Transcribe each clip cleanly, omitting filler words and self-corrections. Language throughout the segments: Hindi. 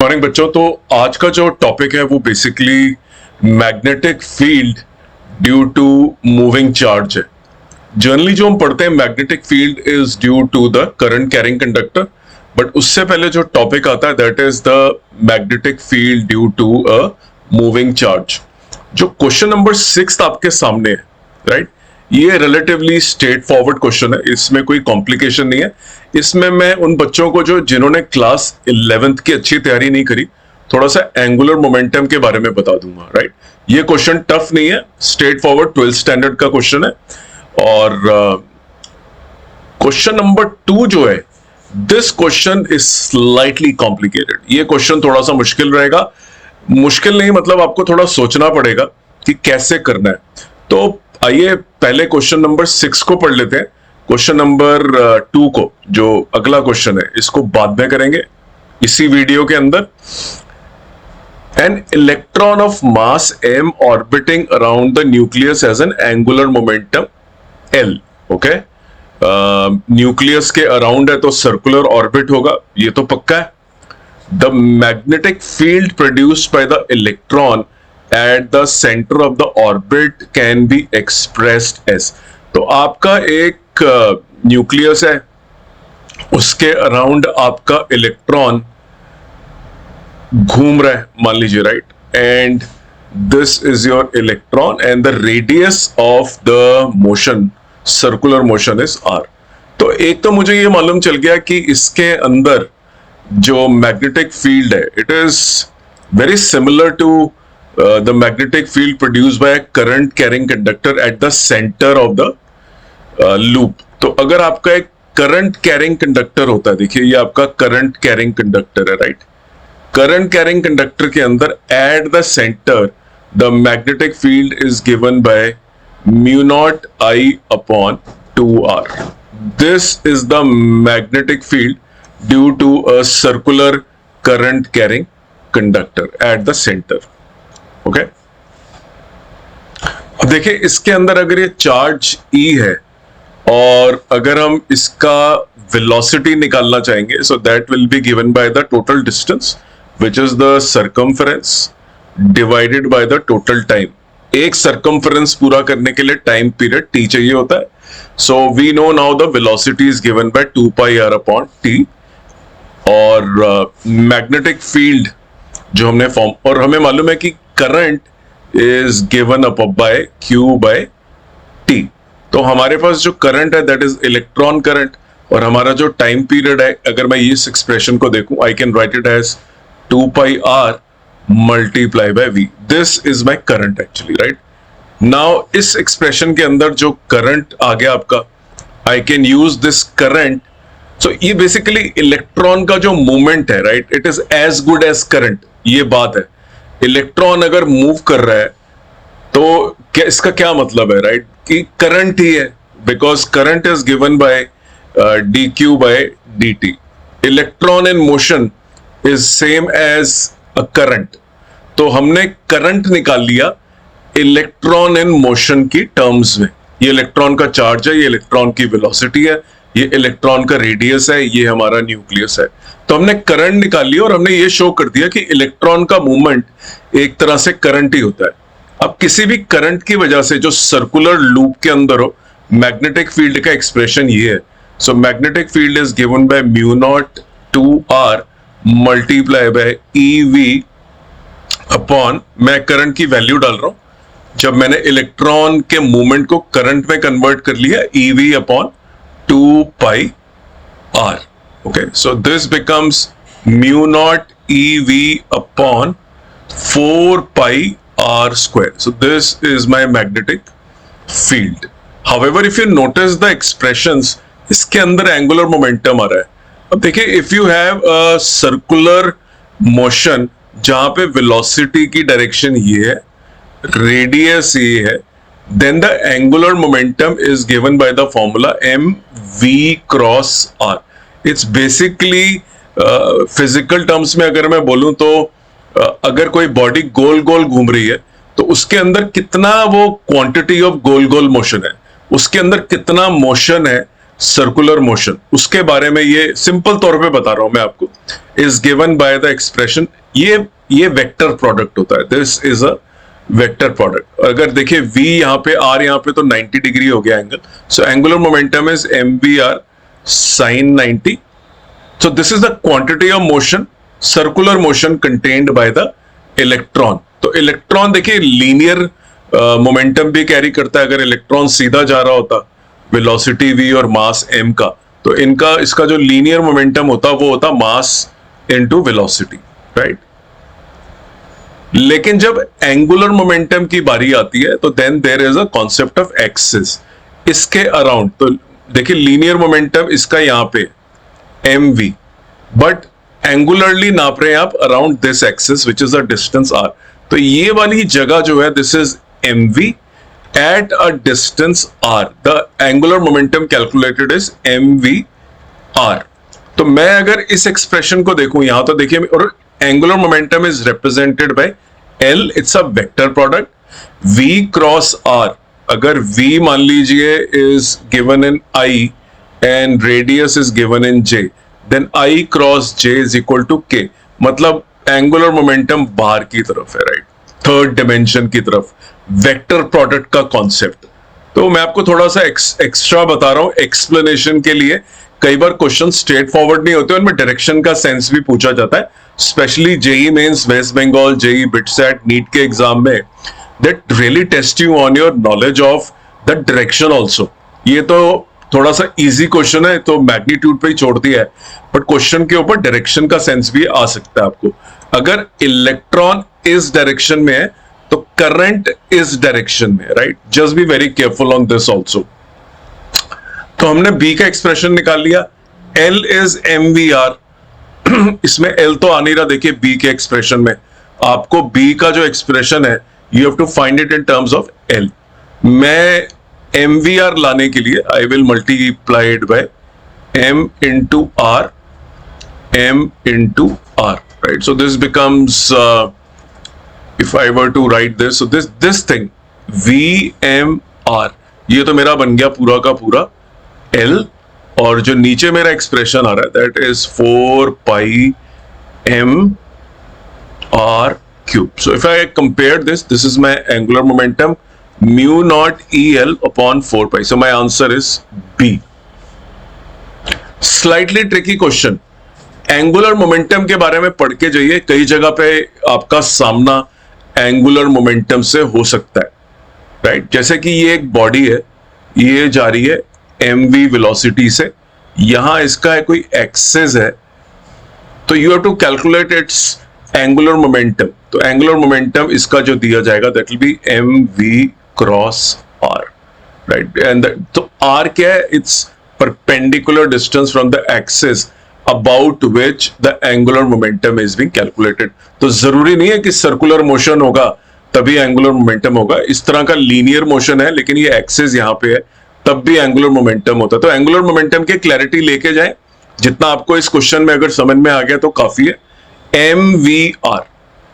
मॉर्निंग बच्चों। तो आज का जो टॉपिक है वो basically magnetic field due to moving charge है। जनरली जो हम पढ़ते हैं magnetic field is due to the current carrying conductor, but उससे पहले जो टॉपिक आता है that is the magnetic field due to a moving charge. जो क्वेश्चन नंबर 6 आपके सामने है, राइट, ये रिलेटिवली स्ट्रेट फॉरवर्ड क्वेश्चन है, इसमें कोई कॉम्प्लिकेशन नहीं है। इसमें मैं उन बच्चों को जो जिन्होंने क्लास 11th की अच्छी तैयारी नहीं करी, थोड़ा सा एंगुलर मोमेंटम के बारे में बता दूंगा, राइट। ये क्वेश्चन टफ नहीं है, स्ट्रेट फॉरवर्ड 12th स्टैंडर्ड का क्वेश्चन है। और क्वेश्चन नंबर 2 जो है, this question is slightly complicated. ये क्वेश्चन थोड़ा सा मुश्किल रहेगा। मुश्किल नहीं मतलब आपको थोड़ा सोचना पड़ेगा कि कैसे करना है। तो आइए पहले क्वेश्चन नंबर 6 को पढ़ लेते हैं। क्वेश्चन नंबर 2 को, जो अगला क्वेश्चन है, इसको बाद में करेंगे इसी वीडियो के अंदर। An electron of mass m orbiting around the nucleus has an angular momentum l। Okay, nucleus के अराउंड है तो सर्कुलर ऑर्बिट होगा, ये तो पक्का है। The magnetic field produced by the electron at the center of the orbit can be expressed as। तो आपका एक न्यूक्लियस है, उसके अराउंड आपका इलेक्ट्रॉन घूम रहा है, मान लीजिए, right, and this is your electron and the radius of the motion, circular motion is r। तो एक तो मुझे ये मालूम चल गया कि इसके अंदर जो मैग्नेटिक फील्ड है, it is very similar to the magnetic field produced by a current carrying conductor at the center of the loop। तो अगर आपका एक करंट कैरिंग कंडक्टर होता है, देखिए ये आपका करंट कैरिंग कंडक्टर है, राइट। करंट कैरिंग कंडक्टर के अंदर at the centre the magnetic field is given by mu naught I upon 2r। This is the magnetic field due to a circular current carrying conductor at the centre. Okay, अब देखिए इसके अंदर अगर ये चार्ज E है और अगर हम इसका वेलोसिटी निकालना चाहेंगे, so that will be given by the total distance which is the circumference divided by the total time. एक सर्कमफरेंस पूरा करने के लिए टाइम पीरियड T चाहिए होता है। So we know now the velocity is given by 2 pi r upon T। और मैग्नेटिक फील्ड जो हमने फॉर्म, और हमें मालूम है कि current is given up by Q by T। तो हमारे पास जो करंट है दैट इज इलेक्ट्रॉन करंट, और हमारा जो टाइम पीरियड है, अगर मैं इस एक्सप्रेशन को देखूं, I can write it as 2 pi r multiply by v। This is my current actually, right. Now इस एक्सप्रेशन के अंदर जो करंट आ गया आपका, I can use this current. So ये बेसिकली इलेक्ट्रॉन का जो मूवमेंट है, right, it is as good as current. ये बात है, इलेक्ट्रॉन अगर मूव कर रहा है तो क्या इसका क्या मतलब है, राइट, कि करंट ही है, because current is given by dq by dt। Electron in motion is same as a current. तो हमने करंट निकाल लिया इलेक्ट्रॉन इन मोशन की टर्म्स में। ये इलेक्ट्रॉन का चार्ज है, ये इलेक्ट्रॉन की वेलोसिटी है, ये इलेक्ट्रॉन का रेडियस है, ये हमारा न्यूक्लियस है। तो हमने करंट निकाल लिया और हमने ये शो कर दिया कि इलेक्ट्रॉन का मूवमेंट एक तरह से करंट ही होता है। अब किसी भी करंट की वजह से जो सर्कुलर लूप के अंदर हो, मैग्नेटिक फील्ड का एक्सप्रेशन ये है। So magnetic field is given by mu not 2r multiply by EV upon, मैं करंट की वैल्यू डाल रहा हूं, जब मैंने इलेक्ट्रॉन के मूवमेंट को करंट में कन्वर्ट कर लिया, EV upon 2 pi r। Okay, so this becomes mu naught EV upon 4 pi r square. So this is my magnetic field. However, if you notice the expressions, इसके अंदर angular momentum आ रहा है। अब देखिए, if you have a circular motion जहां पे velocity की direction ये है, radius ये है, then the angular momentum is given by the formula mv cross r। It's basically physical terms में अगर मैं बोलूं तो अगर कोई बॉडी गोल गोल घूम रही है तो उसके अंदर कितना वो quantity of goal goal motion है, उसके अंदर कितना मोशन है सर्कुलर मोशन, उसके बारे में ये सिंपल तौर पे बता रहा हूं मैं आपको, is given by the expression, ये वेक्टर प्रोडक्ट होता है, this is a vector product. अगर देखिए v यहाँ पे r यहाँ पे तो 90 डिग्री हो गया angle, so angular momentum is mvr sin 90। So this is the quantity of motion, circular motion contained by the electron. तो इलेक्ट्रॉन देखिए लीनियर मोमेंटम भी कैरी करता है। अगर इलेक्ट्रॉन सीधा जा रहा होता वेलोसिटी v और मास m का, तो इनका इसका जो लीनियर मोमेंटम होता वो होता मास इनटू वेलोसिटी, राइट। लेकिन जब एंगुलर मोमेंटम की बारी आती है तो then there is a concept of axis इसके अराउंड। तो देखिए लीनियर मोमेंटम इसका यहां पे mv, बट एंगुलरली नाप रहे हैं आप around this axis which is a distance r। तो ये वाली जगह जो है this is mv at a distance r, the angular momentum calculated is mvr। तो मैं अगर इस एक्सप्रेशन को देखूं यहां, तो देखिए, और angular momentum is represented by l, it's a vector product v cross r। अगर v मान लीजिए is given in i and radius is given in j, then i cross j is equal to k, मतलब एंगुलर मोमेंटम बाहर की तरफ है, राइट, थर्ड डिमेंशन की तरफ, वेक्टर प्रोडक्ट का कॉन्सेप्ट। तो मैं आपको थोड़ा सा एक्स्ट्रा बता रहा हूं एक्सप्लेनेशन के लिए। कई बार क्वेश्चन स्ट्रेट फॉरवर्ड नहीं होते, उनमें डायरेक्शन का सेंस भी पूछा जाता है, specially JEE Mains, West Bengal, JEE BITSAT, NEET के एग्जाम में, that really test you on your knowledge of the direction also. ये तो थोड़ा सा इजी क्वेश्चन है तो मैग्नीट्यूड पे ही छोड़ दिया है, बट क्वेश्चन के ऊपर डायरेक्शन का सेंस भी आ सकता है आपको। अगर इलेक्ट्रॉन इस डायरेक्शन में है तो करंट इस डायरेक्शन में, right, just be very careful on this also. तो हमने B का एक्सप्रेशन निकाल लिया, L इज mvr। इसमें L तो आ नहीं रहा, देखिए B के एक्सप्रेशन में आपको B का जो एक्सप्रेशन है you have to find it in terms of L। मैं mvr लाने के लिए I will multiply it by m into r, m into r, right? So this becomes if I were to write this, so this thing VMR, ये तो मेरा बन गया पूरा का पूरा L, और जो नीचे मेरा एक्सप्रेशन आ रहा है that is 4 pi m r cube. So if I compare this is my angular momentum mu naught EL upon 4 pi. So my answer is B. Slightly tricky question. Angular momentum के बारे में पढ़ के जाइए, कई जगह पे आपका सामना एंगुलर मोमेंटम से हो सकता है, राइट। जैसे कि ये एक बॉडी है, ये जा रही है mv वेलोसिटी से, यहां इसका है कोई एक्सिस है, तो you have to calculate its angular momentum. तो एंगुलर मोमेंटम इसका जो दिया जाएगा that will be mv cross r, right. And तो r क्या है, it's perpendicular distance from the axis about which the angular momentum is being calculated। तो जरूरी नहीं है कि सर्कुलर मोशन होगा तभी एंगुलर मोमेंटम होगा, इस तरह का लीनियर मोशन है लेकिन ये एक्सिस यहां पे है तब भी एंगुलर मोमेंटम होता है। तो एंगुलर मोमेंटम की क्लैरिटी लेके जाएं, जितना आपको इस क्वेश्चन में अगर समझ में आ गया तो काफी है। mvr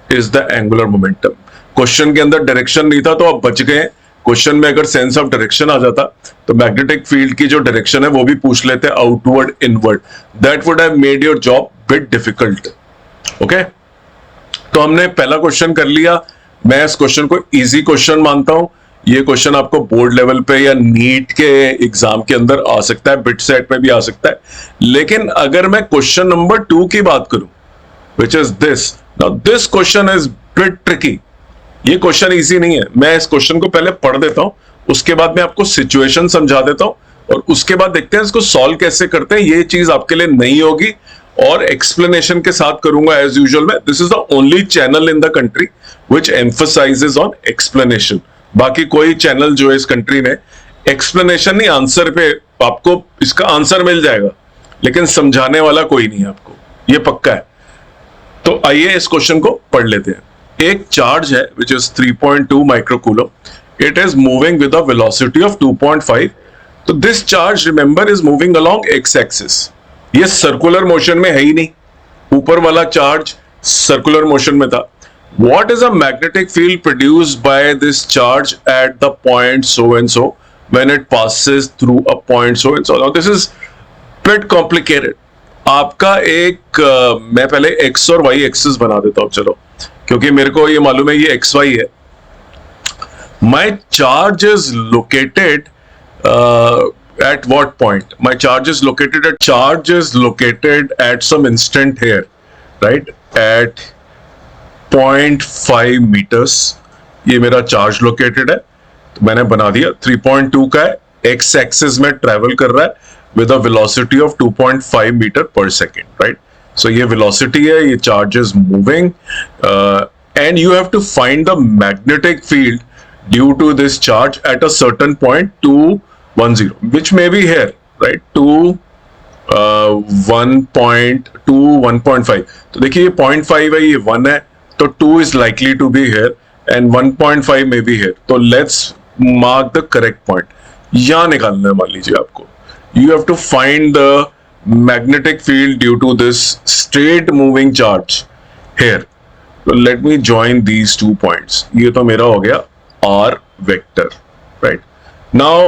is the angular momentum. Question के अंदर डायरेक्शन नहीं था तो आप बच गए। क्वेश्चन में अगर सेंस ऑफ डायरेक्शन आ जाता तो मैग्नेटिक फील्ड की जो डायरेक्शन है वो भी पूछ लेते outward inward, that would have made your job bit difficult. Okay, तो हमने पहला क्वेश्चन कर लिया। मैं इस क्वेश्चन को इजी क्वेश्चन मानता हूं। ये क्वेश्चन आपको बोर्ड लेवल पे या नीट के एग्जाम के अंदर आ सकता है, बिट सेट में भी आ सकता है। लेकिन अगर मैं क्वेश्चन नंबर 2 की बात करूं, which is this, now this question is bit tricky. ये क्वेश्चन इजी नहीं है। मैं इस क्वेश्चन को पहले पढ़ देता हूं, उसके बाद मैं आपको सिचुएशन समझा देता हूं और उसके बाद देखते हैं इसको सॉल्व कैसे करते हैं। ये चीज आपके लिए नहीं होगी और एक्सप्लेनेशन के साथ करूंगा एज यूजुअल। मैं this is the only channel in the country which emphasises on explanation. बाकी कोई चैनल जो है इस कंट्री में एक्सप्लेनेशन नहीं, आंसर पे आपको इसका आंसर मिल जाएगा लेकिन समझाने वाला कोई नहीं है आपको, ये पक्का है। तो आइए इस क्वेश्चन को पढ़ लेते हैं। एक चार्ज है which is 3.2 microcoulomb. It is moving with a velocity of 2.5. तो this charge remember is moving along x-axis. ये सर्कुलर मोशन में है ही नहीं, ऊपर वाला चार्ज सर्कुलर मोशन में था। What is a magnetic field produced by this charge at the point so and so? when it passes through a point so and so. Now this is bit complicated. आपका एक मैं पहले x और y एक्सिस बना देता हूं, चलो, क्योंकि मेरे को ये मालूम है ये xy है. My charge is located at what point? My charge is located at some instant here, right? At 0.5 meters. ये मेरा चार्ज लोकेटेड है, तो मैंने बना दिया. 3.2 का है, x एक्सिस में ट्रेवल कर रहा है with a velocity of 2.5 meter per second, right? So ये velocity है, ये charge is moving, and you have to find the magnetic field due to this charge at a certain point 210, which may be here, right? 1.2, 1.5. तो देखिए ये 0.5 है, ये 1 है, तो 2 is likely to be here and 1.5 may be here. तो let's mark the correct point. यहाँ निकालना है, मान लीजिए आपको. You have to find the magnetic field due to this straight moving charge here. So let me join these 2 points. ये तो मेरा हो गया R vector, right? Now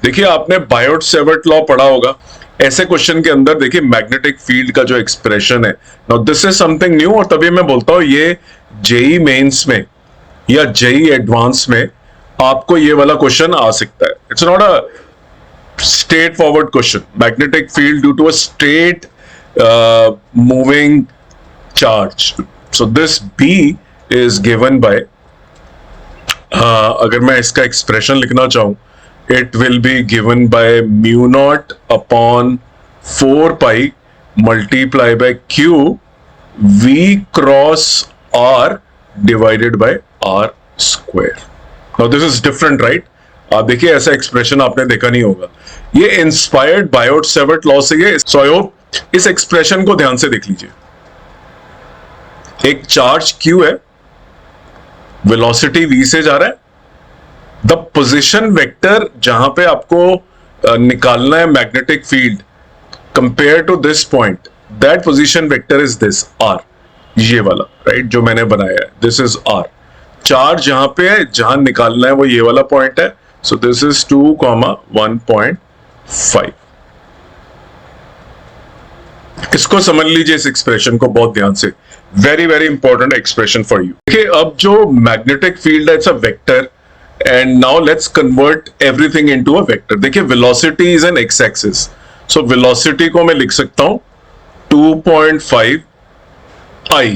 देखिए आपने बायोट-सेवर्ट लॉ पढ़ा होगा. ऐसे क्वेश्चन के अंदर देखिए मैग्नेटिक फील्ड का जो एक्सप्रेशन है, now this is something new, और तभी मैं बोलता हूं ये जेई मेंस में या जेई एडवांस में आपको ये वाला क्वेश्चन आ सकता है. It's not a straightforward question. Magnetic field due to a straight moving charge. So this B is given by अगर मैं इसका एक्सप्रेशन लिखना चाहूं, it will be given by mu naught upon 4 pi multiply by Q V cross R divided by R square. Now this is different, right? आप देखिए ऐसा एक्सप्रेशन आपने देखा नहीं होगा. ये इंस्पायर्ड बायोट-सेवर्ट लॉ से ये. सो आई होप इस एक्सप्रेशन को ध्यान से देख लीजिए. एक चार्ज Q है, वेलोसिटी V से जा रहा है. द पोजीशन वेक्टर जहां पे आपको निकालना है magnetic field compare to this point, that position vector is this R, ये वाला, राइट, जो मैंने बनाया है. This is R. चार्ज जहां पे है, जहां निकालना है वो ये वाला पॉइंट है. So this is 2, 1.5. इसको समझ लीजिए, इस एक्सप्रेशन को बहुत ध्यान से. Very very important expression for you. देखिए अब जो मैग्नेटिक फील्ड है, it's a vector, and now let's convert everything into a vector. देखिए velocity is an X axis, so velocity को मैं लिख सकता हूं 2.5 I,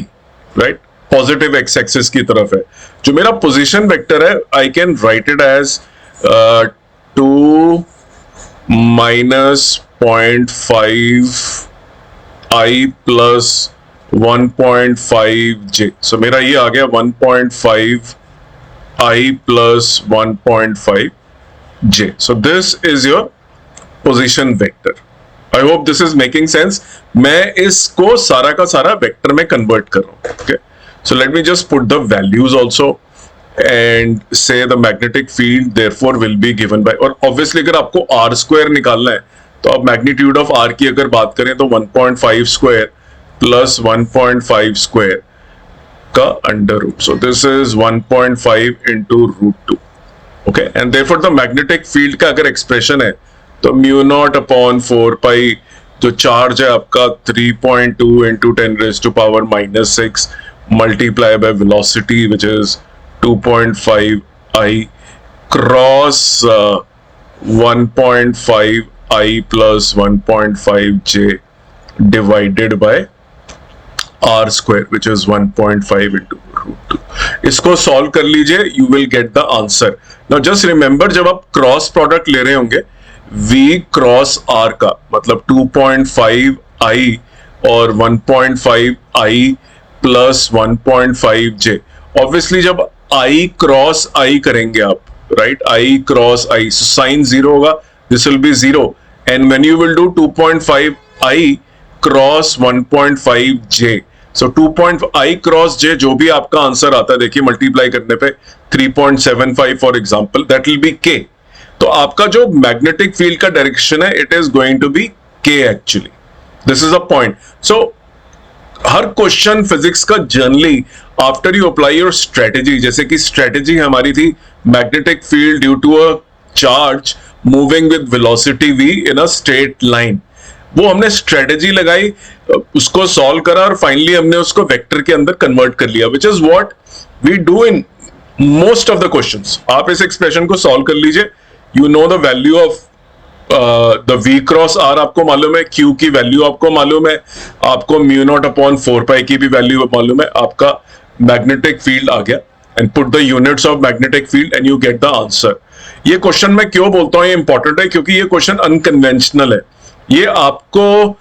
right, positive X axis की तरफ है. जो मेरा पोजीशन वेक्टर है, I can write it as 2 minus 0.5 I plus 1.5 J. So मेरा ये आ गया 1.5 I plus 1.5 J. So this is your position vector. I hope this is making sense. मैं इसको सारा का सारा वेक्टर में कन्वर्ट कर रहा हूं. Okay. So let me just put the values also and say the magnetic field therefore will be given by, और obviously अगर आपको R square निकालना है तो आप magnitude of R की अगर बात करें तो 1.5 square plus 1.5 square का under root. So this is 1.5 into root 2. Okay, and therefore the magnetic field का अगर expression है तो mu naught upon 4 pi, जो charge है आपका 3.2 into 10 raised to power minus 6 multiply by velocity which is 2.5 I cross 1.5 I plus 1.5 J divided by R square which is 1.5 into root 2. इसको सॉल्व कर लीजिए, you will get the answer. Now just remember, जब आप क्रॉस प्रोडक्ट ले रहे होंगे V क्रॉस R का मतलब 2.5 I और 1.5 I plus 1.5 J. Obviously जब I क्रॉस I करेंगे आप, right, I cross I, so sine 0 होगा, this will be 0, and when you will do 2.5 I cross 1.5 J, so 2.5 I cross J जो भी आपका आंसर आता है, देखिए मल्टीप्लाई करने पे 3.75 for example, that will be K. तो आपका जो मैग्नेटिक फील्ड का डायरेक्शन है, it is going to be K actually. This is a point. So हर क्वेश्चन फिजिक्स का generally after you apply your strategy, जैसे कि स्ट्रेटेजी हमारी थी magnetic field due to a charge moving with velocity v in a straight line. वो हमने स्ट्रेटेजी लगाई, उसको सॉल्व करा और फाइनली हमने उसको वेक्टर के अंदर कन्वर्ट कर लिया, which is what we do in most of the questions. आप इस एक्सप्रेशन को सॉल्व कर लीजिए, you know the value of the v cross r आपको मालूम है, q की वैल्यू आपको मालूम है, आपको म्यू नॉट अपॉन 4 की भी वैल्यू मालूम है, आपका मैग्नेटिक फील्ड आ गया, and put the units of magnetic field and you get the answer. ये क्वेश्चन मैं क्यों बोलता हूं ये इंपॉर्टेंट है, क्योंकि ये क्वेश्चन अनकन्वेंशनल है। ये आपको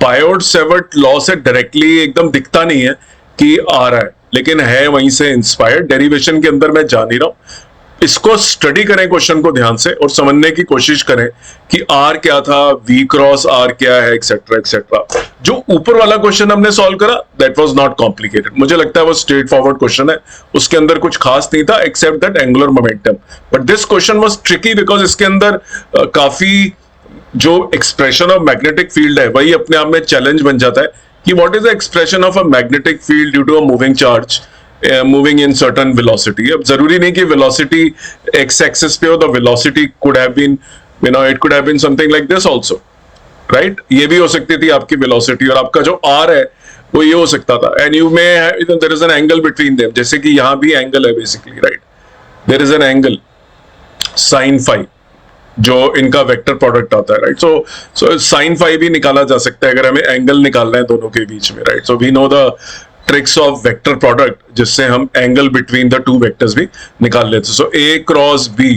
बायोट-सेवर्ट लॉ से डायरेक्टली एकदम दिखता नहीं है कि आ रहा है, लेकिन है वहीं से इंस्पायर्ड। डेरिवेशन के अंदर मैं जा नहीं रहा हूं, इसको स्टडी करें क्वेश्चन को ध्यान से और समझने की कोशिश करें कि आर क्या था, वी क्रॉस आर क्या है, एक्सेट्रा एक्सेट्रा। जो ऊपर वाला क्वेश्चन हमने सॉल्व करा दैट वाज नॉट कॉम्प्लिकेटेड, मुझे लगता है वो स्ट्रेट फॉरवर्ड क्वेश्चन है, उसके अंदर कुछ खास नहीं था except that angular momentum. But this question was tricky because इसके अंदर काफी जो एक्सप्रेशन ऑफ मैग्नेटिक फील्ड है वही अपने आप में चैलेंज बन जाता है कि what is the expression of a magnetic field due to a moving charge moving in certain velocity. अब जरूरी नहीं कि वेलोसिटी एक्स एक्सिस पे हो, the velocity could have been, you know, it could have been something like this also, right. ये भी हो सकती थी आपकी वेलोसिटी, और आपका जो आर है वो ये हो सकता था, and you may there is an angle between them, जैसे कि यहां भी एंगल है basically, right. There is an angle sine phi जो इनका वेक्टर प्रोडक्ट आता है, राइट। सो साइन फाई भी निकाला जा सकता है अगर हमें एंगल निकालना है दोनों के बीच में, right. So we know the tricks of vector product, जिससे हम angle between the two vectors भी निकाल लेते हैं। So A cross B,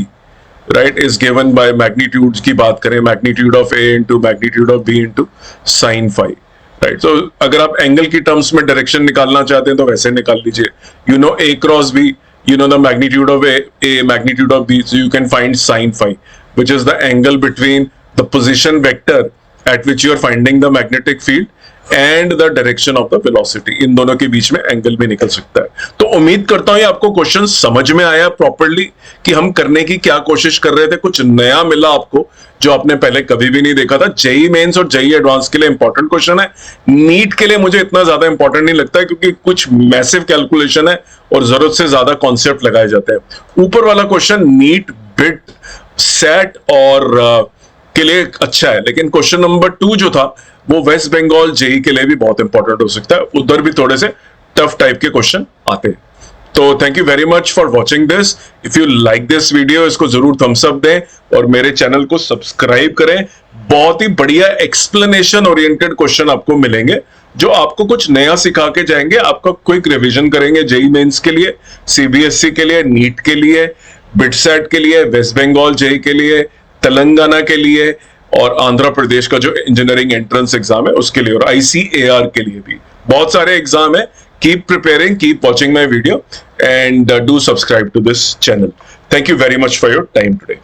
right, is given by magnitude की बात करें, magnitude of A into magnitude of B into sine phi, right. So अगर आप एंगल की टर्म्स में डायरेक्शन निकालना चाहते हैं तो वैसे निकाल लीजिए, you know A cross B, you know the magnitude of a magnitude of b, so you can find sin phi, which is the angle between the position vector at which you are finding the magnetic field and the direction of the velocity। इन दोनों के बीच में एंगल भी निकल सकता है। तो उम्मीद करता हूं ये आपको क्वेश्चन समझ में आया प्रॉपर्ली कि हम करने की क्या कोशिश कर रहे थे, कुछ नया मिला आपको जो आपने पहले कभी भी नहीं देखा था। जेई मेंस और जेई एडवांस के लिए इंपॉर्टेंट क्वेश्चन है, नीट के लिए मुझे इतना ज्यादा इंपॉर्टेंट नहीं लगता है क्योंकि कुछ मैसिव कैलकुलेशन है और जरूरत से ज्यादा कॉन्सेप्ट लगाए जाते हैं। ऊपर वाला क्वेश्चन नीट, बिट, सेट और के लिए अच्छा है, लेकिन क्वेश्चन नंबर 2 जो था वो वेस्ट बंगाल जेई के लिए भी बहुत इंपॉर्टेंट हो सकता है, उधर भी थोड़े से टफ टाइप के क्वेश्चन आते हैं। तो thank you very much for watching this. If you like this video, इसको जरूर थम्स अप दें और मेरे चैनल को सब्सक्राइब करें। बहुत ही बढ़िया एक्सप्लेनेशन ओरिएंटेड क्वेश्चन आपको मिलेंगे जो आपको कुछ नया सिखा के जाएंगे, आपका क्विक रिवीजन करेंगे जेई मेंस के लिए, सीबीएसई के लिए, नीट के लिए, बिटसेट के लिए, वेस्ट बंगाल जेई के लिए, तेलंगाना के लिए और आंध्र प्रदेश का जो इंजीनियरिंग एंट्रेंस एग्जाम है उसके लिए, और आईसीएआर के लिए भी बहुत सारे एग्जाम है। Keep preparing, keep watching my video and do subscribe to this channel. Thank you very much for your time today.